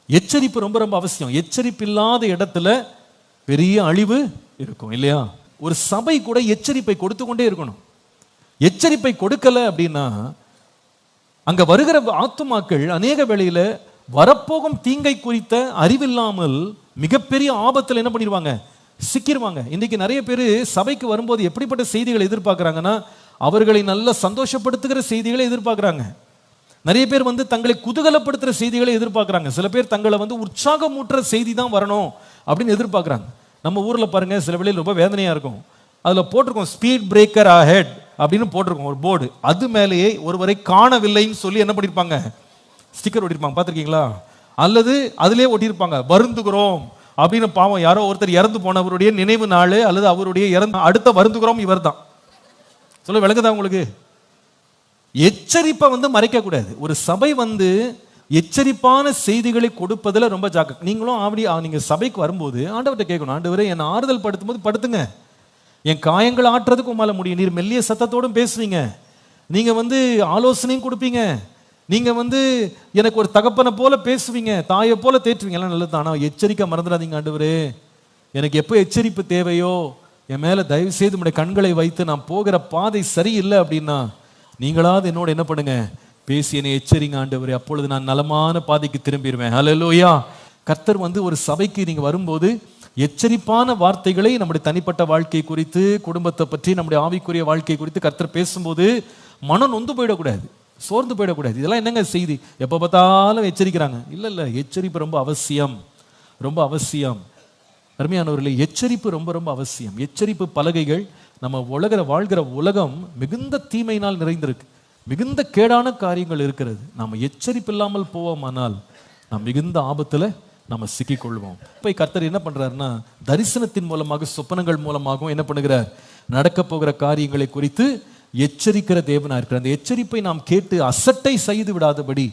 எச்சரிப்பு ரொம்ப ரொம்ப அவசியம். எச்சரிப்பு இல்லாத இடத்துல பெரிய அழிவு இருக்கும் இல்லையா? ஒரு சபை கூட எச்சரிப்பை கொடுத்து கொண்டே இருக்கணும். எச்சரிப்பை கொடுக்கல அப்படின்னா அங்க வருகிற ஆத்துமாக்கள் அநேக வேளையில வரப்போகும் தீங்கை குறித்த அறிவில்லாமல் மிகப்பெரிய ஆபத்தில் என்ன பண்ணிடுவாங்க, சிக்கிடுவாங்க. இன்னைக்கு நிறைய பேர் சபைக்கு வரும்போது எப்படிப்பட்ட செய்திகளை எதிர்பார்க்குறாங்கன்னா, அவர்களை நல்ல சந்தோஷப்படுத்துகிற செய்திகளை எதிர்பார்க்குறாங்க. நிறைய பேர் தங்களை குதூகலப்படுத்துகிற செய்திகளை எதிர்பார்க்குறாங்க. சில பேர் தங்களை உற்சாகமூட்டுற செய்தி தான் வரணும் அப்படின்னு எதிர்பார்க்குறாங்க. நம்ம ஊரில் பாருங்க, சில வேளையில் ரொம்ப வேதனையாக இருக்கும். அதில் போட்டிருக்கோம் ஸ்பீட் பிரேக்கர் அஹெட் அப்படின்னு போட்டிருக்கோம் ஒரு போர்டு. அது மேலேயே ஒருவரை காணவில்லைன்னு சொல்லி என்ன பண்ணியிருப்பாங்க, ஸ்டிக்கர் ஒட்டியிருப்பாங்க. பார்த்துருக்கீங்களா? அல்லது அதிலே ஒட்டியிருப்பாங்க வருந்துகிறோம் அப்படின்னு. பாவம், யாரோ ஒருத்தர் இறந்து போனவருடைய நினைவு நாள் அல்லது அவருடைய அடுத்த வருந்துகிறோம் இவர் தான். சொல்ல விளங்குதா உங்களுக்கு? எச்சரிப்பை மறைக்க கூடாது. ஒரு சபை எச்சரிப்பான செய்திகளை கொடுப்பதில் ரொம்ப ஜாக்கிரதை. நீங்களும் நீங்க சபைக்கு வரும்போது ஆண்டவர்கிட்ட கேட்கணும், ஆண்டவரே என்னை ஆறுதல் படுத்தும் போது படுத்துங்க, என் காயங்கள் ஆற்றுறதுக்கு உமால முடியும். நீர் மெல்லிய சத்தத்தோடும் பேசுவீங்க, நீங்க ஆலோசனையும் கொடுப்பீங்க, நீங்க எனக்கு ஒரு தகப்பனை போல பேசுவீங்க, தாயை போல தேற்றுவீங்க, எல்லாம் நல்லது. ஆனால் எச்சரிக்கை மறந்துடாதீங்க. ஆண்டவரே எனக்கு எப்போ எச்சரிப்பு தேவையோ என் மேல தயவு செய்து உடைய கண்களை வைத்து நான் போகிற பாதை சரியில்லை அப்படின்னா நீங்களாவது என்னோட என்ன பண்ணுங்க, பேசி என்னை எச்சரிங்க ஆண்டவரே, அப்பொழுது நான் நலமான பாதைக்கு திரும்பிடுவேன். ஹல்லேலூயா. கர்த்தர் ஒரு சபைக்கு நீங்க வரும்போது எச்சரிப்பான வார்த்தைகளை நம்முடைய தனிப்பட்ட வாழ்க்கை குறித்து, குடும்பத்தை பற்றி, நம்முடைய ஆவிக்குரிய வாழ்க்கை குறித்து கர்த்தர் பேசும்போது மனம் நொந்து போயிடக்கூடாது, சோர்ந்து போயிடக்கூடாது. இதெல்லாம் என்னங்க செய்தி, எப்போ பார்த்தாலும் எச்சரிக்கிறாங்க. இல்லை இல்லை, எச்சரிப்பு ரொம்ப அவசியம், ரொம்ப அவசியம். அருமையானவர்களே, எச்சரிப்பு ரொம்ப ரொம்ப அவசியம். எச்சரிப்பு பலகைகள். நம்ம வாழ்கிற உலகம் மிகுந்த தீமையினால் நிறைந்திருக்கு, மிகுந்த கேடான காரியங்கள் இருக்கிறது. நம்ம எச்சரிப்பு இல்லாமல் போவோமானால் நாம் மிகுந்த ஆபத்தில் நம்ம சிக்கிக்கொள்வோம். இப்போ கர்த்தர் என்ன பண்றாருன்னா, தரிசனத்தின் மூலமாக, சொப்பனங்கள் மூலமாகவும் என்ன பண்ணுகிறார், நடக்க போகிற காரியங்களை குறித்து எச்சரிக்கிற தேவனா இருக்கிறார். அந்த எச்சரிப்பை நாம் கேட்டு அசட்டை செய்து விடாதபடி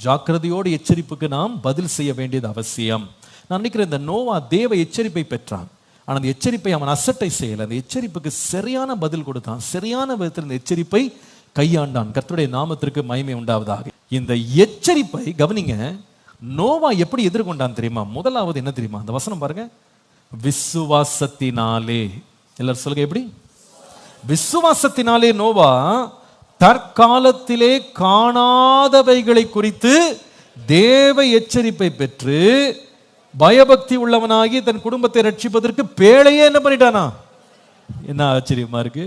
ஜாக்கிரதையோடு எச்சரிப்புக்கு நாம் பதில் செய்ய வேண்டியது அவசியம். நான் நினைக்கிறேன், இந்த நோவா தேவ எச்சரிப்பை பெற்றான். ஆனால் அந்த எச்சரிப்பை அவன் அசட்டை செய்யலை. அந்த எச்சரிப்புக்கு சரியான பதில் கொடுத்தான், சரியான விதத்தில் இந்த எச்சரிப்பை கையாண்டான். கர்த்தருடைய நாமத்திற்கு மகிமை உண்டாவதாக. இந்த எச்சரிப்பை கவனிங்க, நோவா எப்படி எதிர்கொண்டான் தெரியுமா? முதலாவது என்ன தெரியுமா? அந்த வசனம் பாருங்க, விசுவாசத்தினாலே. எல்லாரும் சொல்லுங்க, எப்படி? விசுவாசத்தினாலே நோவா தற்காலத்திலே காணாதவைகளை குறித்து தேவ எச்சரிப்பை பெற்று பயபக்தி உள்ளவனாகி தன் குடும்பத்தை ரட்சிப்பதற்கு பேழையே என்ன பண்ணிட்டானா? என்ன ஆச்சரியமா இருக்கு.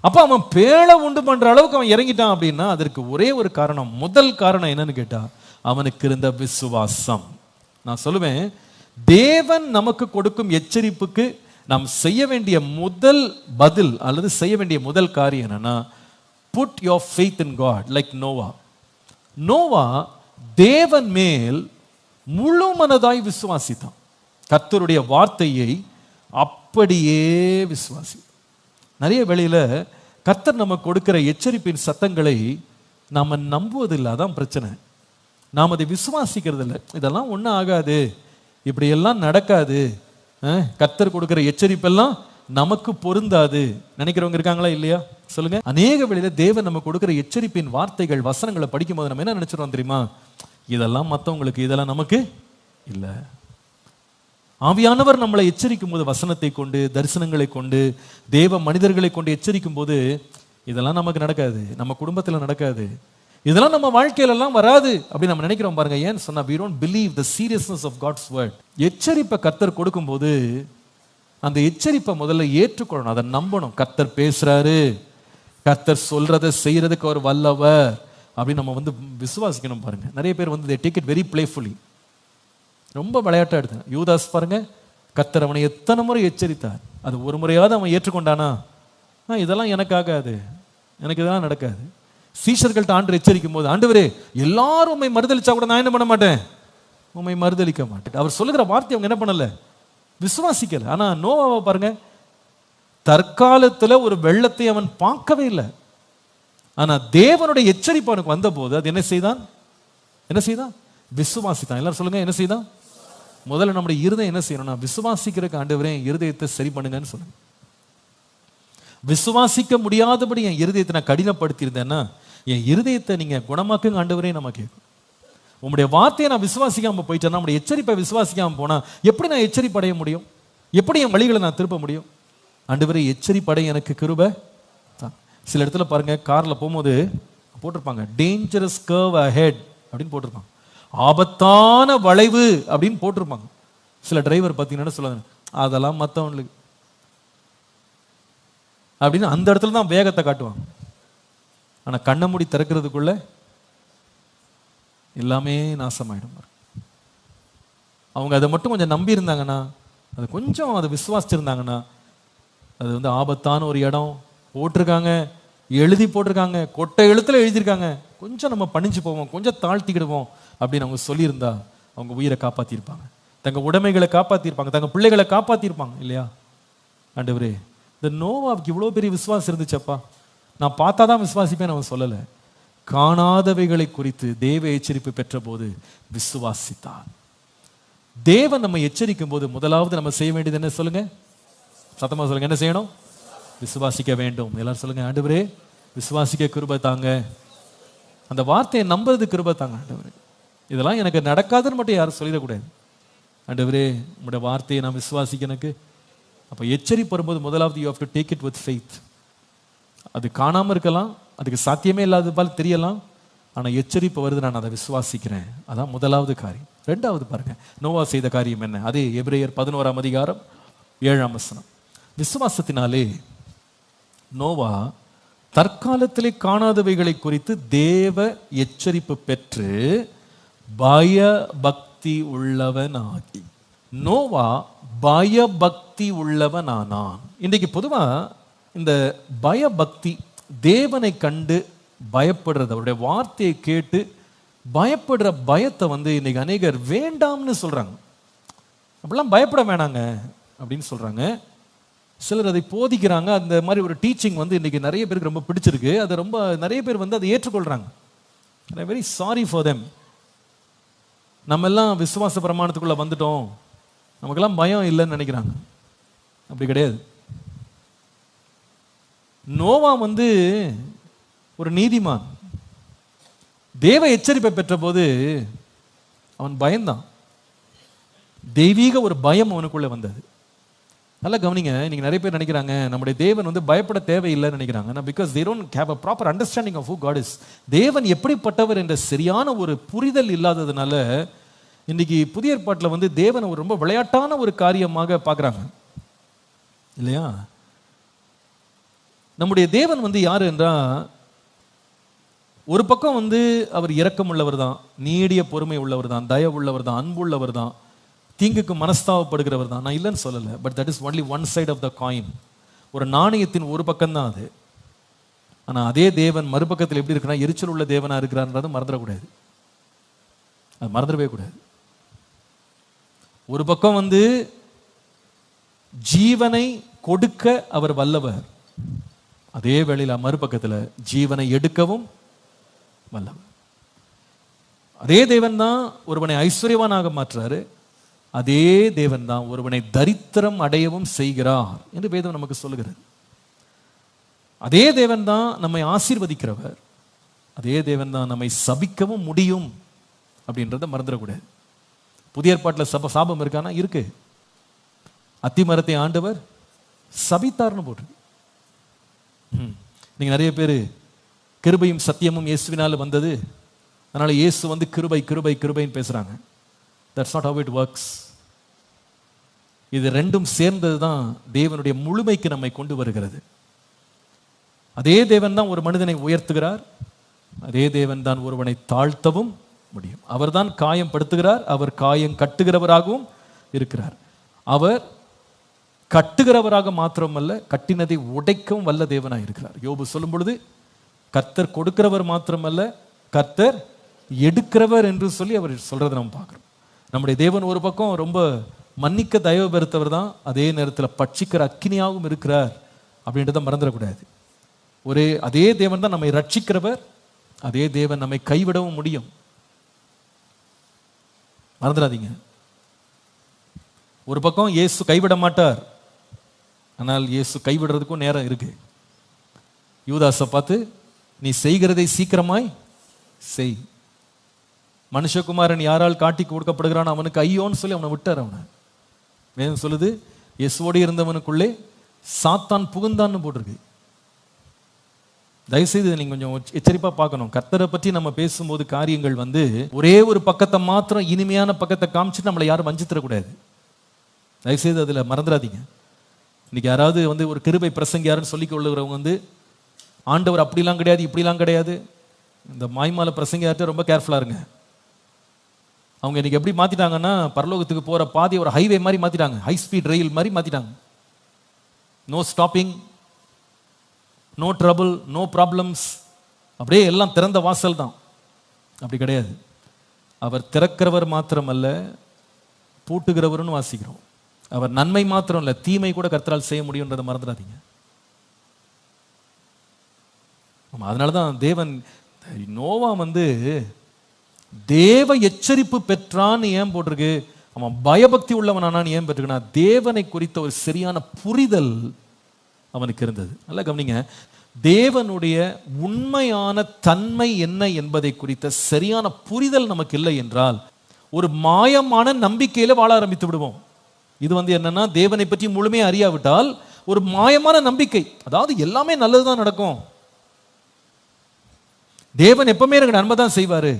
அப்ப அவன் பேழை உண்டு பண்ற அளவுக்கு அவன் இறங்கிட்டான் அப்படின்னா அதற்கு ஒரே ஒரு காரணம், முதல் காரணம் என்னன்னு கேட்டா அவனுக்கு இருந்த விசுவாசம். நான் சொல்லுவேன், தேவன் நமக்கு கொடுக்கும் எச்சரிப்புக்கு நாம் செய்ய வேண்டிய முதல் பதில் அல்லது செய்ய வேண்டிய முதல் காரியம் என்னன்னா, put your faith in God. Like Noah. Noah தேவன் மேல் முழு மனதாய் விசுவாசித்தான். கர்த்தருடைய வார்த்தையை அப்படியே விசுவாசி. நிறைய வேளையில கர்த்தர் நமக்கு கொடுக்கிற எச்சரிப்பின் சத்தங்களை நாம நம்புவதில்லை. அதான் பிரச்சனை. நாம் அதை விசுவாசிக்கிறது இல்லை. இதெல்லாம் ஒன்றும் ஆகாது, இப்படியெல்லாம் நடக்காது, கர்த்தர் கொடுக்கிற எச்சரிப்பெல்லாம் நமக்கு பொருந்தாது நினைக்கிறவங்க இருக்காங்களா இல்லையா? சொல்லுங்க. அநேக வேளையில தேவன் நம்ம கொடுக்கிற எச்சரிப்பின் வார்த்தைகள், வசனங்களை படிக்கும் போது நம்ம என்ன நினைச்சிடறோம் தெரியுமா? இதெல்லாம் மற்றவங்களுக்கு, இதெல்லாம் நமக்கு இல்லை. ஆவியானவர் நம்மளை எச்சரிக்கும் போது, வசனத்தை கொண்டு, தரிசனங்களை கொண்டு, தேவ மனிதர்களை கொண்டு எச்சரிக்கும் போது, இதெல்லாம் நமக்கு நடக்காது, நம்ம குடும்பத்தில் நடக்காது, இதெல்லாம் நம்ம வாழ்க்கையிலெல்லாம் வராது அப்படின்னு நம்ம நினைக்கிறோம் பாருங்க. ஏன்னு சொன்னா, we don't believe the seriousness of God's word. எச்சரிப்பை கர்த்தர் கொடுக்கும்போது அந்த எச்சரிப்பை முதல்ல ஏற்றுக்கொள்ளணும், அதை நம்பணும். கர்த்தர் பேசுறாரு, கர்த்தர் சொல்றதை செய்யறதுக்கு அவர் வல்லவர் அப்படின்னு நம்ம விசுவாசிக்கணும் பாருங்க. நிறைய பேர் they take it very playfully, ரொம்ப விளையாட்டா எடுத்தாங்க. யூதாஸ் பாருங்க, கர்த்தர் அவனை எத்தனை முறை எச்சரித்தார், அது ஒரு முறையாவது அவன் ஏற்றுக்கொண்டானா? இதெல்லாம் எனக்கு ஆகாது, எனக்கு இதெல்லாம் நடக்காது. சீஷர்கள்ட்ட ஆண்டு எச்சரிக்கும் போது, ஆண்டவரே எல்லாரும் உண்மை மறுதளிச்சா கூட நான் என்ன பண்ண மாட்டேன், உண்மை மறுதளிக்க மாட்டேன். அவர் சொல்லுகிற வார்த்தை அவங்க என்ன பண்ணல, விசுவாசிக்கல. ஆனா நோவாவை பாருங்க, தற்காலத்துல ஒரு வெள்ளத்தை அவன் பார்க்கவே இல்லை. ஆனா தேவனுடைய எச்சரிப்பு அவனுக்கு வந்த போது அது என்ன செய்தான், என்ன செய்தான், விசுவாசித்தான். எல்லாரும் சொல்லுங்க, என்ன செய்தான்? முதல்ல நம்முடைய இருதயம் என்ன செய்யணும்னா, விசுவாசிக்கிறதுக்கு ஆண்டவரே இருதயத்தை சரி பண்ணுங்கன்னு சொல்லுங்க. விசுவாசிக்க முடியாதபடி என் இருதயத்தை நான் கடினப்படுத்தி இருந்தேன்னா, என் இருதயத்தை நீங்க குணமாக்குங்க ஆண்டவரே நம்ம கேட்கும். உம்முடைய வார்த்தையை நான் விசுவாசிக்காம போயிட்டேன்னா, உம்முடைய எச்சரிப்பை விசுவாசிக்காம போனா எப்படி நான் எச்சரிப்பு அடைய முடியும்? எப்படி என் வழிகளை நான் திருப்ப முடியும்? ஆண்டவரே, எச்சரிப்படை எனக்கு கிருபை தான். சில இடத்துல பாருங்க, கார்ல போகும்போது போட்டிருப்பாங்க டேஞ்சரஸ் கர்வ் அஹெட் அப்படின்னு போட்டிருப்பாங்க, ஆபத்தான வளைவு அப்படின்னு போட்டிருப்பாங்க. சில டிரைவர் பார்த்தீங்கன்னா சொல்லுவாங்க, அதெல்லாம் மற்றவங்களுக்கு அப்படின்னு அந்த இடத்துல தான் வேகத்தை காட்டுவாங்க. ஆனால் கண்ணை மூடி திறக்கிறதுக்குள்ள எல்லாமே நாசமாயிடும். அவங்க அதை மட்டும் கொஞ்சம் நம்பி இருந்தாங்கன்னா, அது கொஞ்சம் அதை விசுவாசிச்சிருந்தாங்கன்னா, அது வந்து ஆபத்தான ஒரு இடம் போட்டிருக்காங்க, எழுதி போட்டிருக்காங்க, கொட்டை எழுத்துல எழுதியிருக்காங்க, கொஞ்சம் நம்ம பணிஞ்சு போவோம், கொஞ்சம் தாழ்த்திக்கிடுவோம் அப்படின்னு அவங்க சொல்லியிருந்தா அவங்க உயிரை காப்பாற்றிருப்பாங்க, தங்க உடைமைகளை காப்பாற்றிருப்பாங்க, தங்க பிள்ளைகளை காப்பாற்றிருப்பாங்க இல்லையா? ஆண்டவரே, இந்த நோவாவுக்கு இவ்வளோ பெரிய விசுவாசம் இருந்துச்சப்பா, நான் பார்த்தா தான் விசுவாசிப்பேன் அவன் சொல்லலை. காணாதவைகளை குறித்து தேவ எச்சரிப்பு பெற்ற போது விசுவாசித்தான். தேவன் நம்ம எச்சரிக்கும் போது முதலாவது நம்ம செய்ய வேண்டியது என்ன சொல்லுங்க? சத்தமா சொல்லுங்க, என்ன செய்யணும்? விசுவாசிக்க வேண்டும். எல்லாரும் சொல்லுங்க, ஆண்டவரே விசுவாசிக்க கிருபை தாங்க. அந்த வார்த்தையை நம்புறது கிருபை தாங்க ஆண்டவரே. இதெல்லாம் எனக்கு நடக்காதுன்னு மட்டும் யாரும் சொல்லிடக்கூடாது. ஆண்டவரே, உங்களுடைய வார்த்தையை நான் விசுவாசிக்க எனக்கு. அப்போ எச்சரிப்பு வரும்போது முதலாவது you have to take it with faith. அது காணாமல் இருக்கலாம், அதுக்கு சாத்தியமே இல்லாத போல் தெரியலாம், ஆனால் எச்சரிப்பு வருது, நான் அதை விசுவாசிக்கிறேன். அதான் முதலாவது காரியம். ரெண்டாவது பாருங்க, நோவா செய்த காரியம் என்ன? அதே எபிரேயர் 11ஆம் அதிகாரம் 7ஆம் வசனம். விசுவாசத்தினாலே நோவா தற்காலத்திலே காணாதவைகளை குறித்து தேவ எச்சரிப்பு பெற்று பயபக்தி உள்ளவனாகி. நோவா பயபக்தி உள்ளவனானான். இன்றைக்கு பொதுவா இந்த பயபக்தி, தேவனை கண்டு பயப்படுறது, அவருடைய வார்த்தையை கேட்டு பயப்படுற பயத்தை வந்து இன்னைக்கு அநேகர் வேண்டாம்னு சொல்றாங்க. அப்படிலாம் பயப்பட வேணாங்க அப்படின்னு சொல்றாங்க. சிலர் அதை போதிக்கிறாங்க. அந்த மாதிரி ஒரு டீச்சிங் வந்து இன்னைக்கு நிறைய பேருக்கு ரொம்ப பிடிச்சிருக்கு. அது ரொம்ப நிறைய பேர் வந்து அதை ஏற்றுக்கொள்றாங்க. I very sorry for them. நம்ம எல்லாம் விசுவாச பிரமாணத்துக்குள்ள வந்துட்டோம், நமக்கெல்லாம் பயம் இல்லைன்னு நினைக்கிறாங்க. அப்படி கிடையாது. நோவா வந்து ஒரு நீதிமான். தேவ எச்சரிப்பை பெற்ற போது அவன் பயந்தான். தெய்வீக ஒரு பயம் அவனுக்குள்ள வந்தது. நல்லா கவனிங்க. நீங்க நிறைய பேர் நினைக்கிறாங்க நம்முடைய தேவன் வந்து பயப்பட தேவையில்லைன்னு நினைக்கிறாங்க. Because they don't have a proper understanding of who God is. தேவன் எப்படிப்பட்டவர் என்ற சரியான ஒரு புரிதல் இல்லாததுனால இன்னைக்கு புதிய ஏற்பாட்டில் வந்து தேவனை ஒரு ரொம்ப விளையாட்டான ஒரு காரியமாக பார்க்குறாங்க இல்லையா? நம்முடைய தேவன் வந்து யாரு என்றால், ஒரு பக்கம் வந்து அவர் இரக்கம் உள்ளவர் தான், நீடிய பொறுமை உள்ளவர் தான், தயவு உள்ளவர் தான், அன்பு உள்ளவர் தான், தீங்குக்கு மனஸ்தாபப்படுகிறவர் தான். நான் இல்லைன்னு சொல்லலை. But that is only one side of the coin. ஒரு நாணயத்தின் ஒரு பக்கம் தான் அது. ஆனால் அதே தேவன் மறுபக்கத்தில் எப்படி இருக்குன்னா எரிச்சல் உள்ள தேவனா இருக்கிறார்ன்றது மறந்துடக்கூடாது. அது மறந்துடவே கூடாது. ஒரு பக்கம் வந்து ஜீவனை கொடுக்க அவர் வல்லவர், அதே வேளையில் மறுபக்கத்தில் ஜீவனை எடுக்கவும் வல்லவர். அதே தேவன் தான் ஒருவனை ஐஸ்வர்யவானாக மாற்றுறாரு, அதே தேவன் தான் ஒருவனை தரித்திரம் அடையவும் செய்கிறார் என்று வேதம் நமக்கு சொல்லுகிறது. அதே தேவன் தான் நம்மை ஆசீர்வதிக்கிறவர், அதே தேவன் தான் நம்மை சபிக்கவும் முடியும் அப்படின்றத மறந்துடக்கூடாது. புதிய ஏற்பாட்டில் சாபம் இருக்கானா? இருக்கு. அத்திமரத்தை ஆண்டவர் சபித்தார்னு போட்டு. நீங்க நிறைய பேர் கிருபையும் சத்தியமும் இயேசுவினால வந்தது, அதனால இயேசு வந்து கிருபை கிருபை கிருபைன்னு பேசுறாங்க. That's not how it works. இது ரெண்டும் சேர்ந்தது தான் தேவனுடைய முழுமைக்கு நம்மை கொண்டு வருகிறது. அதே தேவன் தான் ஒரு மனிதனை உயர்த்துகிறார், அதே தேவன் தான் ஒருவனை தாழ்த்தவும் முடியும். அவர் தான் காயம் படுத்துகிறார், அவர் காயம் கட்டுகிறவராகவும் இருக்கிறார். அவர் கட்டுகிறவராக மாத்திரமல்ல, கட்டினதை உடைக்கவும் வல்ல தேவனாக இருக்கிறார். யோபு சொல்லும் பொழுது கர்த்தர் கொடுக்கிறவர் மாத்திரமல்ல, கர்த்தர் எடுக்கிறவர் என்று சொல்லி அவர் சொல்றதை நம்ம பார்க்கிறோம். நம்முடைய தேவன் ஒரு பக்கம் ரொம்ப மன்னிக்க தயவு பெறுத்தவர் தான், அதே நேரத்தில் பட்சிக்கிற அக்கினியாகவும் இருக்கிறார் அப்படின்றத மறந்துடக்கூடாது. அதே தேவன் தான் நம்மை ரட்சிக்கிறவர், அதே தேவன் நம்மை கைவிடவும் முடியும். மறந்துடாதீங்க. ஒரு பக்கம் இயேசு கைவிட மாட்டார், ஆனால் இயேசு கைவிடுறதுக்கும் நேரம் இருக்கு. யூதாசை பார்த்து நீ செய்கிறதை சீக்கிரமாய் செய், மனுஷகுமாரன் யாரால் காட்டி கொடுக்கப்படுகிறான் அவனுக்கு ஐயோன்னு சொல்லி அவனை விட்டார். அவனை வேதம் சொல்லுது, இயேசுவோடு இருந்தவனுக்குள்ளே சாத்தான் புகுந்தான்னு போட்டிருக்கு. தயவுசெய்து நீங்க கொஞ்சம் எச்சரிப்பா பார்க்கணும். கர்த்தரை பற்றி நம்ம பேசும்போது காரியங்கள் ஒரே ஒரு பக்கத்தை மாத்திரம், இனிமையான பக்கத்தை காமிச்சிட்டு நம்மளை யாரும் வஞ்சித்தரக்கூடாது. தயவுசெய்து அதில் மறந்துடாதீங்க. இன்னைக்கு யாராவது ஒரு கிருபை பிரசங்க யாருன்னு சொல்லி கொள்ளுகிறவங்க ஆண்டவர் அப்படிலாம் கிடையாது, இப்படிலாம் கிடையாது, இந்த மாய்மால பிரசங்க யார்கிட்ட ரொம்ப கேர்ஃபுல்லாக இருங்க. அவங்க இன்னைக்கு எப்படி மாத்திட்டாங்கன்னா, பரலோகத்துக்கு போற பாதி ஒரு ஹைவே மாதிரி மாத்திட்டாங்க, ஹை ஸ்பீட் ரயில் மாதிரி மாத்திட்டாங்க. No stopping, no trouble, no problems, அப்படியே எல்லாம் திறந்த வாசல் தான். அப்படி கிடையாது. அவர் திறக்கிறவர் மாத்திரமல்ல, பூட்டுகிறவர்னு வாசிக்கிறோம். அவர் நன்மை மாத்திரம் இல்லை, தீமை கூட கர்த்தரால் செய்ய முடியுன்றதை மறந்துடாதீங்க. அதனாலதான் தேவன் நோவா தேவ எச்சரிப்பு பெற்றான்னு ஏன் போட்டிருக்கு? அவன் பயபக்தி உள்ளவனானான்னு ஏன் பெற்றிருக்கா? தேவனை குறித்த ஒரு சரியான புரிதல் அவனுக்கு இருந்தது. நல்லா கவனிங்க, தேவனுடைய உண்மையான தன்மை என்ன என்பதை குறித்த சரியான புரிதல் நமக்கு இல்லை என்றால் ஒரு மாயமான நம்பிக்கையில வாழ ஆரம்பித்து விடுவோம். இது என்னன்னா, தேவனை பற்றி முழுமையாக அறியாவிட்டால் ஒரு மாயமான நம்பிக்கை, அதாவது எல்லாமே நல்லதுதான் நடக்கும், தேவன் எப்பவுமே எனக்கு நன்மை தான் செய்வாரு,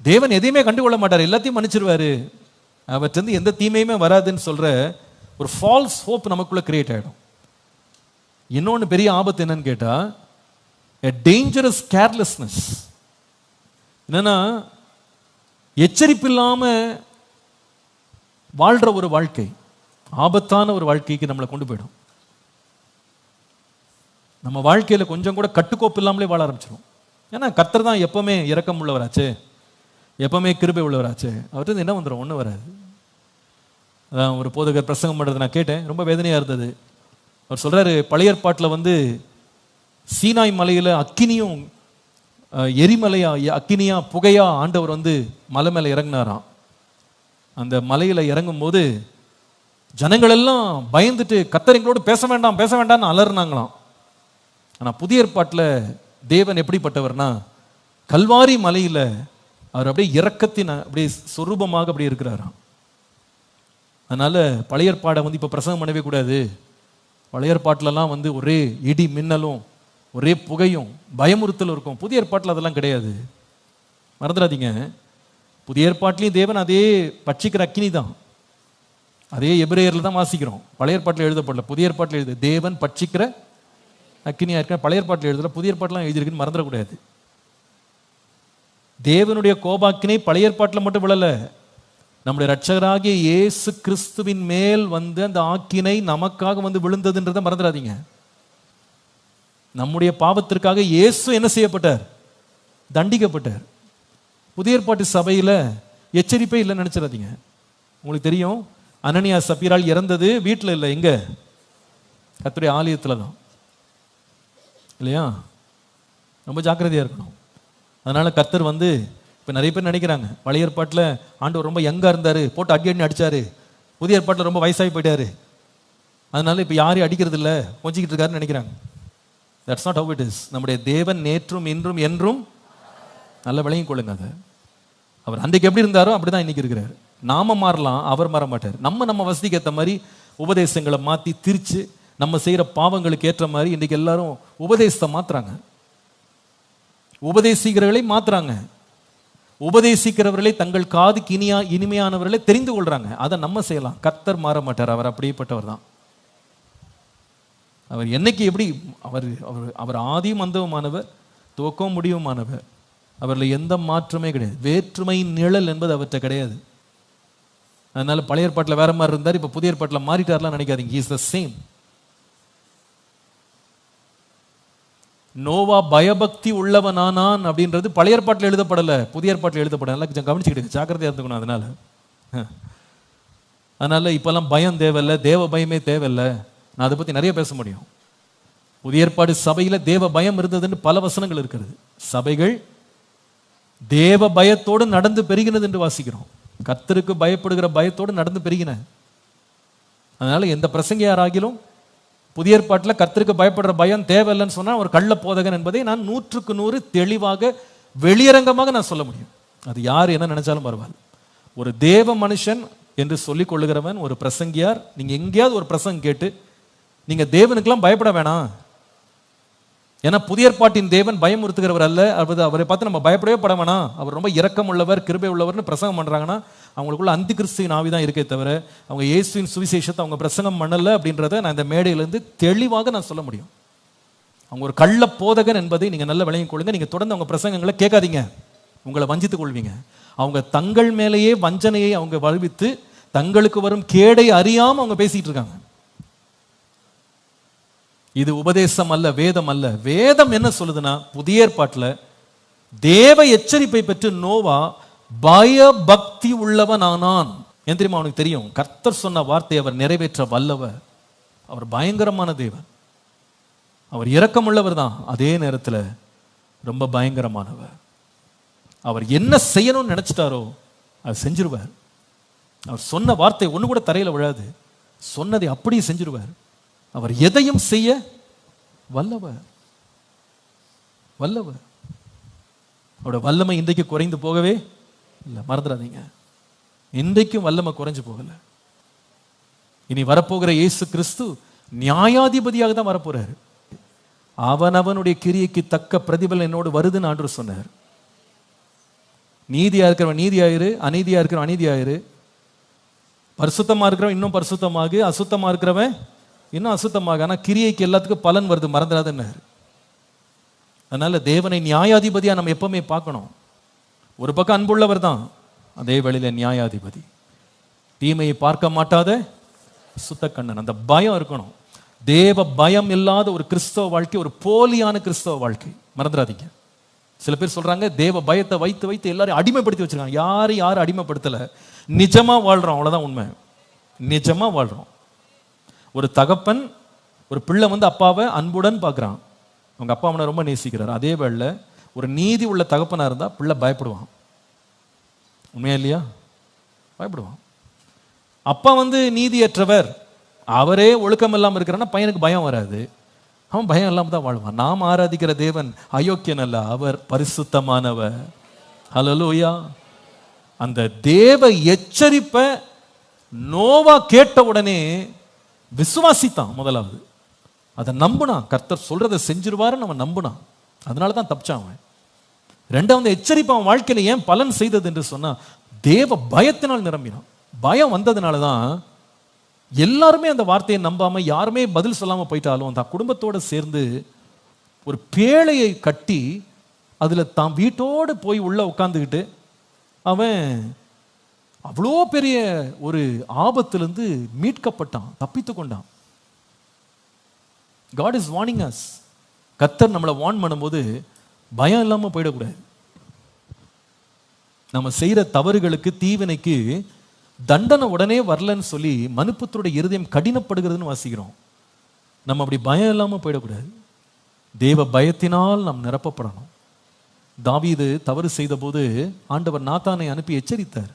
தேவன் எதையுமே கண்டுகொள்ள மாட்டார், எல்லாத்தையும் மன்னிச்சிருவாரு, அவற்றிலிருந்து எந்த தீமையுமே வராதுன்னு சொல்ற ஒரு ஃபால்ஸ் ஹோப் நமக்குள்ள கிரியேட் ஆயிடும். இன்னொன்று பெரிய ஆபத்து என்னன்னு கேட்டா, a dangerous carelessness. என்னன்னா, எச்சரிப்பு இல்லாம வாழ்ற ஒரு வாழ்க்கை ஆபத்தான ஒரு வாழ்க்கைக்கு நம்மளை கொண்டு போயிடும். நம்ம வாழ்க்கையில கொஞ்சம் கூட கட்டுக்கோப்பு இல்லாமலே வாழ ஆரம்பிச்சிடும். ஏன்னா கர்த்தர் தான் எப்பவுமே இரக்கம் உள்ளவராச்சு, எப்பவுமே கிருபை உள்ளவராச்சு, அவர்கிட்ட என்ன வந்துடும்? ஒன்றும் வராது. அதான் ஒரு போதகர் பிரசங்கம் பண்ணுறது நான் கேட்டேன், ரொம்ப வேதனையாக இருந்தது. அவர் சொல்கிறாரு, பழைய ஏற்பாட்டில் சீனாய் மலையில் அக்கினியும் எரிமலையா, அக்கினியா புகையா ஆண்டவர் மலை மேலே இறங்கினாராம். அந்த மலையில் இறங்கும் போது ஜனங்கள் எல்லாம் பயந்துட்டு கர்த்தர் எங்களோடு பேச வேண்டாம் பேச வேண்டாம்னு அலறினாங்களாம். ஆனால் புதிய ஏற்பாட்டில் தேவன் எப்படிப்பட்டவர்னா, கல்வாரி மலையில் அவர் அப்படியே இரக்கத்தின் அப்படியே சொரூபமாக அப்படியே இருக்கிறாராம். அதனால பழைய ஏற்பாடை இப்போ பிரசங்கம் பண்ணவே கூடாது. பழைய ஏற்பாட்டிலலாம் ஒரே இடி மின்னலும் ஒரே புகையும் பயமுறுத்தலும் இருக்கும். புதிய ஏற்பாட்டில் அதெல்லாம் கிடையாது, மறந்துடாதீங்க. புதிய ஏற்பாட்டிலையும் தேவன் அதே பட்சிக்கிற அக்கினி தான், அதே எபிரேயர்ல தான் வாசிக்கிறோம். பழைய ஏற்பாட்டில் எழுதப்படல, புதிய ஏற்பாட்டில் எழுது தேவன் பட்சிக்கிற அக்கினியா இருக்க. பழைய ஏற்பாட்டில் எழுதல, புதிய ஏற்பாட்டிலாம் எழுதியிருக்குன்னு மறந்துடக்கூடாது. தேவனுடைய கோபாக்கினை பழைய ஏற்பாட்டில் மட்டும் விழல, நம்முடைய ரட்சகராகிய இயேசு கிறிஸ்துவின் மேல் அந்த ஆக்கினை நமக்காக விழுந்ததுன்றதை மறந்துடாதீங்க. நம்முடைய பாவத்திற்காக இயேசு என்ன செய்யப்பட்டார்? தண்டிக்கப்பட்டார். புதிய ஏற்பாட்டு சபையில் எச்சரிப்பே இல்லைன்னு நினைச்சிடாதீங்க. உங்களுக்கு தெரியும், அனனியா சப்பீரால் இறந்தது வீட்டில் இல்லை, எங்க? கர்த்தருடைய ஆலயத்தில் தான், இல்லையா? ரொம்ப ஜாக்கிரதையாக இருக்கணும். அதனால கர்த்தர் இப்போ நிறைய பேர் நினைக்கிறாங்க, பழைய ஏற்பாட்டில் ஆண்டவர் ரொம்ப யங்காக இருந்தார், போட்டு அடி அடிச்சாரு, புதிய ஏற்பாட்டில் ரொம்ப வயசாகி போயிட்டாரு, அதனால இப்போ யாரையும் அடிக்கிறது இல்லை, கொஞ்சிக்கிட்டு இருக்காருன்னு நினைக்கிறாங்க. That's not how it is. நம்முடைய தேவன் நேற்றும் இன்றும் என்றும், நல்ல விளங்கிக் கொள்ளுங்க அதை. அவர் அன்றைக்கு எப்படி இருந்தாரோ அப்படிதான் இன்னைக்கு இருக்கிறார். நாம மாறலாம், அவர் மாற மாட்டார். நம்ம வசதிக்கு ஏற்ற மாதிரி உபதேசங்களை மாற்றி திரிச்சு நம்ம செய்கிற பாவங்களுக்கு ஏற்ற மாதிரி இன்னைக்கு எல்லாரும் உபதேசத்தை மாத்துறாங்க, உபதேசிக்கிறவர்களை மாத்துறாங்க, உபதேசிக்கிறவர்களை தங்கள் காதுக்கு இனிமையானவர்களை தெரிந்து கொள்றாங்க. அதை நம்ம செய்யலாம். கர்த்தர் மாற மாட்டார், அவர் அப்படிப்பட்டவர் தான். அவர் என்னைக்கு எப்படி அவர் அவர் அவர் ஆதியும் அந்தவுமானவர், துவக்கம் முடிவுமானவர். அவரில் எந்த மாற்றமே கிடையாது. வேற்றுமையின் நிழல் என்பது அவற்றை கிடையாது. அதனால பழைய ஏற்பாட்டில் வேற மாதிரி இருந்தார், இப்போ புதிய ஏற்பாட்டில் மாறிட்டார்லாம் நினைக்காதீங்க. He is the same. Noah பயபக்தி உள்ளவனானான் அப்படின்றது பழைய ஏற்பாட்டில் எழுதப்படலை, புதிய ஏற்பாட்டில் எழுதப்படல. நல்லா கொஞ்சம் கவனிச்சுக்கிட்டு ஜாக்கிரதையாக இருந்துக்கணும். அதனால இப்பெல்லாம் பயம் தேவையில்லை, தேவ பயமே தேவையில்லை. நான் அதை பற்றி நிறைய பேச முடியும். புதிய ஏற்பாடு சபையில் தேவ பயம் இருந்ததுன்னு பல வசனங்கள் இருக்கிறது. சபைகள் தேவ பயத்தோடு நடந்து பெருகினது என்று வாசிக்கிறோம். கர்த்தருக்கு பயப்படுகிற பயத்தோடு நடந்து பெருகின. அதனால எந்த பிரசங்கியாராகிலும் புதிய ஏற்பாட்டில் கர்த்தருக்கு பயப்படுற பயம் தேவையில்லைன்னு சொன்னால் ஒரு கள்ள போதகன் என்பதை நான் 100% தெளிவாக வெளியரங்கமாக நான் சொல்ல முடியும். அது யார் என்ன நினைச்சாலும் பரவாயில்ல. ஒரு தேவ மனுஷன் என்று சொல்லிக் கொள்ளுகிறவன், ஒரு பிரசங்கியார், நீங்க எங்கேயாவது ஒரு பிரசங்கம் கேட்டு நீங்க தேவனுக்கெல்லாம் பயப்பட வேணாம், ஏன்னா புதிய ஏற்பாட்டின் தேவன் பயமுறுத்துகிறவர் அல்ல, அவரை பார்த்து நம்ம பயப்படவே பட வேணாம், அவர் ரொம்ப இரக்கம் உள்ளவர், கிருபை உள்ளவர்னு பிரசங்கம் பண்றாங்கன்னா அவங்களுக்குள்ள அந்தி கிறிஸ்துவின் ஆவி தான் இருக்கே தவிர அவங்க இயேசுவின் சுவிசேஷத்தை அவங்க பிரசங்கம் பண்ணல அப்படின்றத நான் இந்த மேடையிலிருந்து தெளிவாக நான் சொல்ல முடியும். அவங்க ஒரு கள்ள போதகன் என்பதை நீங்க நல்ல விளங்கிக் கொள்ளுங்க. நீங்க தொடர்ந்து அவங்க பிரசங்கங்களை கேட்காதீங்க, உங்களை வஞ்சித்துக் கொள்வீங்க. அவங்க தங்கள் மேலேயே வஞ்சனையை அவங்க வல்வித்து தங்களுக்கு வரும் கேடை அறியாம அவங்க பேசிட்டு இருக்காங்க. இது உபதேசம் அல்ல, வேதம் அல்ல. வேதம் என்ன சொல்லுதுன்னா, புதிய ஏற்பாட்டுல தேவ எச்சரிப்பை பெற்று நோவா பய பக்தி உள்ளவன் ஆனான். ஏன் தெரியுமா? அவனுக்கு தெரியும் கர்த்தர் சொன்ன வார்த்தை அவர் நிறைவேற்ற வல்லவர், அவர் பயங்கரமான தேவன், அவர் இரக்கமுள்ளவர் தான், அதே நேரத்தில் ரொம்ப பயங்கரமானவர். அவர் என்ன செய்யணும்னு நினைச்சிட்டாரோ அதை செஞ்சிருவார். அவர் சொன்ன வார்த்தை ஒன்று கூட தரையில் விழாது, சொன்னதை அப்படியே செஞ்சிருவார். அவர் எதையும் செய்ய வல்லவர், வல்லவர். அவரோட வல்லமை இன்றைக்கு குறைந்து போகவே இல்லை, மறந்துடாதீங்க. இன்றைக்கும் வல்லமை குறைஞ்சு போகல. இனி வரப்போகிற இயேசு கிறிஸ்து நியாயாதிபதியாக தான் வரப்போறாரு. அவனவனுடைய கிரியைக்கு தக்க பிரதிபலன் என்னோடு வருதுன்னு ஆண்டவர் சொன்னார். நீதியா இருக்கிறவன் நீதியாயிரு, அநீதியா இருக்கிறவன் அநீதியாயிரு, பரிசுத்தமா இருக்கிறவன் இன்னும் பரிசுத்தமாகு, அசுத்தமா இருக்கிறவன் இன்னும் அசுத்தமாக. ஆனா கிரியைக்கு எல்லாத்துக்கும் பலன் வருது, மறந்துடாதுன்னு. அதனால தேவனை நியாயாதிபதியா நம்ம எப்பவுமே பார்க்கணும். ஒரு பக்கம் அன்புள்ளவர் தான், அதே வேளையில நியாயாதிபதி. தீமையை பார்க்க மாட்டாத சுத்த கண்ணன், அந்த பயம் இருக்கணும். தேவ பயம் இல்லாத ஒரு கிறிஸ்தவ வாழ்க்கை ஒரு போலியான கிறிஸ்தவ வாழ்க்கை, மறந்துடாதீங்க. சில பேர் சொல்றாங்க தேவ பயத்தை வைத்து வைத்து எல்லாரையும் அடிமைப்படுத்தி வச்சிருக்காங்க. யாரும் அடிமைப்படுத்தல, நிஜமா வாழ்றோம், அவ்வளவுதான் உண்மை. நிஜமா வாழ்றோம். ஒரு தகப்பன் ஒரு பிள்ளை அப்பாவை அன்புடன் பார்க்குறான், அவங்க அப்பா அவனை ரொம்ப நேசிக்கிறார். அதே வேளை ஒரு நீதி உள்ள தகப்பனா இருந்தா பிள்ளை பயப்படுவான். உண்மையா இல்லையா? பயப்படுவான். அப்பா நீதியற்றவர், அவரே ஒழுக்கம் இல்லாமல் இருக்கிறான்னா பையனுக்கு பயம் வராது, அவன் பயம் இல்லாமல் தான் வாழ்வான். நாம் ஆராதிக்கிற தேவன் அயோக்கியன் அல்ல, அவர் பரிசுத்தமானவர். ஹல்லேலூயா. அந்த தேவ எச்சரிப்பை நோவா கேட்ட உடனே விசுவாசித்தான். முதலாவது அதை நம்பினான், கர்த்தர் சொல்றதை செஞ்சிருவாருன்னு அவன் நம்பினான், அதனால தான் தப்பிச்சான் அவன். ரெண்டாவது எச்சரிப்பு அவன் வாழ்க்கையில ஏன் பலன் செய்தது என்று சொன்னா, தேவ பயத்தினால் நிரம்பினான். பயம் வந்ததுனால தான் எல்லாருமே அந்த வார்த்தையை நம்பாம யாருமே பதில் சொல்லாம போயிட்டாலும் அந்த குடும்பத்தோடு சேர்ந்து ஒரு பேழையை கட்டி அதுல தான் வீட்டோடு போய் உள்ள உட்கார்ந்துக்கிட்டு அவன் அவ்வளோ பெரிய ஒரு ஆபத்திலிருந்து மீட்கப்பட்டான், தப்பித்து கொண்டான். God is warning us. கர்த்தர் நம்மளை வார்ன் பண்ணும்போது பயம் இல்லாம போயிடக்கூடாது. நம்ம செய்யற தவறுகளுக்கு தீவினைக்கு தண்டனை உடனே வரலன்னு சொல்லி மனுப்புத்தருடைய இருதயம் கடினப்படுகிறதுன்னு வாசிக்கிறோம். நம்ம அப்படி பயம் இல்லாம போயிடக்கூடாது. தேவ பயத்தினால் நாம் நிரப்பப்படணும். தாவீது தவறு செய்த போது ஆண்டவர் நாத்தானை அனுப்பி எச்சரித்தார்.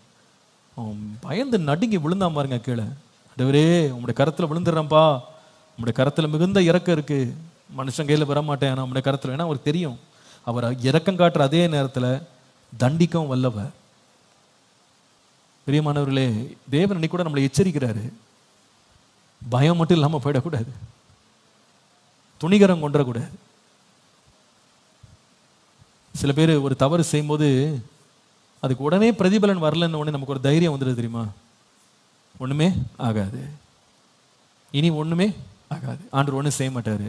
பயந்து நடுங்கி விழுந்தான் பாருங்க கீழே. ஆண்டவரே உங்களுடைய கரத்துல விழுந்துடுறேன்ப்பா, உங்களுடைய கரத்துல மிகுந்த இரக்கம் இருக்கு, மனுஷன் கையில வர மாட்டேன், ஆனால் உங்களுடைய கரத்துல வேணா அவருக்கு தெரியும். அவர் இரக்கம் காட்டுற அதே நேரத்தில் தண்டிக்கவும் வல்லவர். பிரியமானவர்களே, தேவன் அன்னைக்கு கூட நம்மளை எச்சரிக்கிறாரு, பயம் மட்டும் இல்லாமல் போயிடக்கூடாது, துணிகரம் கொண்டக்கூடாது. சில பேர் ஒரு தவறு செய்யும்போது அதுக்கு உடனே பிரதிபலன் வரலன்னு உடனே நமக்கு ஒரு தைரியம் வந்துடுது தெரியுமா? ஒண்ணுமே ஆகாது, இனி ஒண்ணுமே ஆகாது, ஆண்டவர் ஒன்றும் செய்ய மாட்டாரு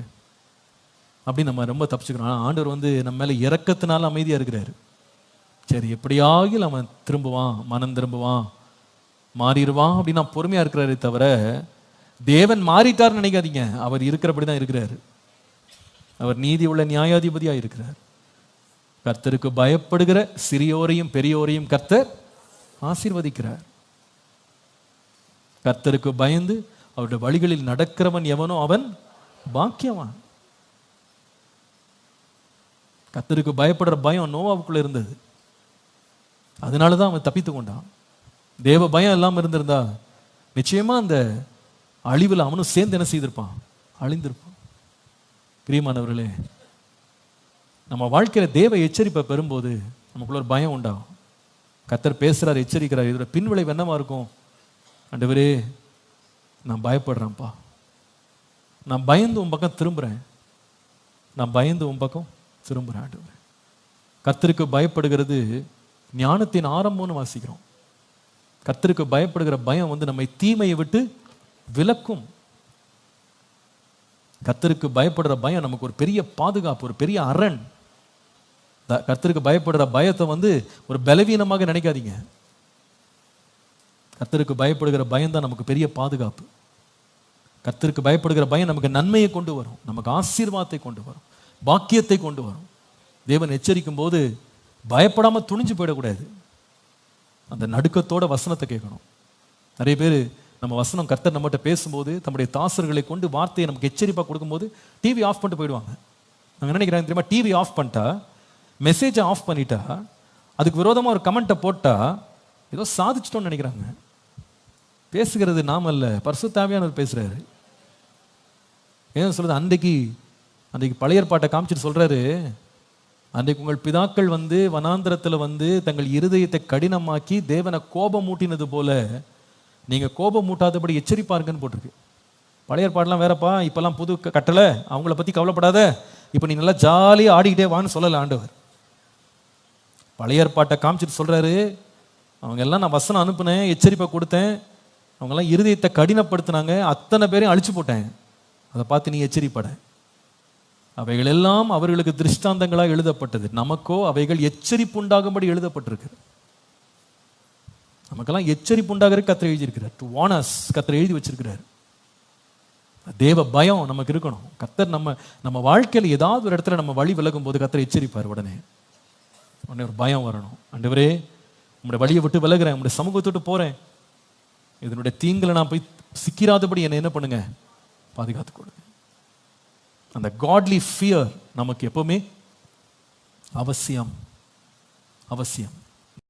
அப்படின்னு நம்ம ரொம்ப தப்பிச்சுக்கிறோம். ஆண்டவர் நம்ம மேல இரக்கத்தினால அமைதியா இருக்கிறாரு. சரி எப்படியாகில் அவன் திரும்புவான், மனம் திரும்புவான், மாறிடுவான் அப்படின்னு நான் பொறுமையா இருக்கிறாரே தவிர தேவன் மாறிட்டார்னு நினைக்காதீங்க. அவர் இருக்கிறபடிதான் இருக்கிறாரு. அவர் நீதி உள்ள நியாயாதிபதியா இருக்கிறார். கர்த்தருக்கு பயப்படுகிற சிறியோரையும் பெரியோரையும் கர்த்தர் ஆசீர்வதிக்கிறார். கர்த்தருக்கு பயந்து அவருடைய வழிகளில் நடக்கிறவன் எவனோ அவன் பாக்கியவான். கர்த்தருக்கு பயப்படுற பயம் நோவாவுக்குள்ள இருந்தது, அதனாலதான் அவன் தப்பித்து கொண்டான். தேவ பயம் இல்லாம இருந்திருந்தா நிச்சயமா அந்த அழிவில் அவனும் சேர்ந்து என்ன செய்திருப்பான்? அழிந்திருப்பான். பிரியமானவர்களே, நம்ம வாழ்க்கையில தேவ எச்சரிப்பை பெறும்போது நமக்குள்ள ஒரு பயம் உண்டாகும். கர்த்தர் பேசுறாரு, எச்சரிக்கிறார். இதோட பின்விளைவு என்னவா இருக்கும்? ஆண்டவரே நான் பயப்படுறேன்ப்பா, நான் பயந்து உன் பக்கம் திரும்புறேன், நான் பயந்து உன் பக்கம் திரும்புறேன் ஆண்டவரே. கர்த்தருக்கு பயப்படுகிறது ஞானத்தின் ஆரம்பம்னு வாசிக்கிறோம். கர்த்தருக்கு பயப்படுகிற பயம் நம்மை தீமையை விட்டு விலக்கும். கர்த்தருக்கு பயப்படுற பயம் நமக்கு ஒரு பெரிய பாதுகாப்பு, ஒரு பெரிய அரண். கர்த்தருக்கு பயப்படுற பயத்தை ஒரு பலவீனமாக நினைக்காதீங்க. கர்த்தருக்கு பயப்படுகிற பயம் தான் நமக்கு பெரிய பாதுகாப்பு. கர்த்தருக்கு பயப்படுகிற பயம் நமக்கு நன்மையை கொண்டு வரும், நமக்கு ஆசீர்வாதத்தை கொண்டு வரும், பாக்கியத்தை கொண்டு வரும். தேவன் எச்சரிக்கும் போது பயப்படாம துணிஞ்சு போயிடக்கூடாது. அந்த நடுக்கத்தோட வசனத்தை கேட்கணும். நிறைய பேர் நம்ம வசனம் கர்த்தர் நம்மகிட்ட பேசும்போது தம்முடைய தாசர்களை கொண்டு வார்த்தையை நமக்கு எச்சரிப்பாக கொடுக்கும்போது டிவி ஆஃப் பண்ணிட்டு போயிடுவாங்க. நாங்கள் என்ன நினைக்கிறாங்க தெரியுமா? டிவி ஆஃப் பண்ணிட்டா, மெசேஜை ஆஃப் பண்ணிட்டா, அதுக்கு விரோதமாக ஒரு கமெண்ட்டை போட்டா ஏதோ சாதிச்சிட்டோம்னு நினைக்கிறாங்க. பேசுகிறது நாம அல்ல, பரிசுத்த ஆவியானவர் பேசுறாரு. ஏன் சொல்றது? அன்றைக்கு பழைய ஏற்பாட்டை காமிச்சிட்டு சொல்றாரு, அன்றைக்கு உங்கள் பிதாக்கள் வனாந்திரத்தில் தங்கள் இருதயத்தை கடினமாக்கி தேவனை கோபம் மூட்டினது போல நீங்க கோபம் மூட்டாதபடி எச்சரிப்பாருங்கன்னு போட்டிருக்கு. பழைய ஏற்பாடுலாம் வேறப்பா, இப்பெல்லாம் புது கட்டளை, அவங்கள பத்தி கவலைப்படாத, இப்போ நீ நல்லா ஜாலியாக ஆடிக்கிட்டே வான்னு சொல்லல ஆண்டவர். பழைய ஏற்பாட்டை காமிச்சிட்டு சொல்றாரு, அவங்க எல்லாம் நான் வசனம் அனுப்புனேன், எச்சரிப்பை கொடுத்தேன், அவங்கெல்லாம் இருதயத்தை கடினப்படுத்தினாங்க, அத்தனை பேரையும் அழிச்சு போட்டேன், அதை பார்த்து நீ எச்சரிப்பட. அவைகள் எல்லாம் அவர்களுக்கு திருஷ்டாந்தங்களாக எழுதப்பட்டது, நமக்கோ அவைகள் எச்சரிப்பு உண்டாகும்படி எழுதப்பட்டிருக்கு. நமக்கெல்லாம் எச்சரிப்பு உண்டாகிற கர்த்தர் எழுதியிருக்கிறார். டு வார்ன் அஸ், கர்த்தர் எழுதி வச்சிருக்கிறார். தேவ பயம் நமக்கு இருக்கணும். கர்த்தர் நம்ம வாழ்க்கையில் ஏதாவது ஒரு இடத்துல நம்ம வழி விலகும் போது கர்த்தர் எச்சரிப்பார். உடனே ஒரு பயம் வரணும். ஆண்டவரே உங்களுடைய வழியை விட்டு விலகுறேன், உங்களுடைய சமூகத்தை விட்டு போறேன், இதனுடைய தீங்களை நான் போய் சிக்கிறாதபடி என்னை என்ன பண்ணுங்க, பாதுகாத்து கொடுங்க. அந்த காட்லி ஃபியர் நமக்கு எப்பவுமே அவசியம்.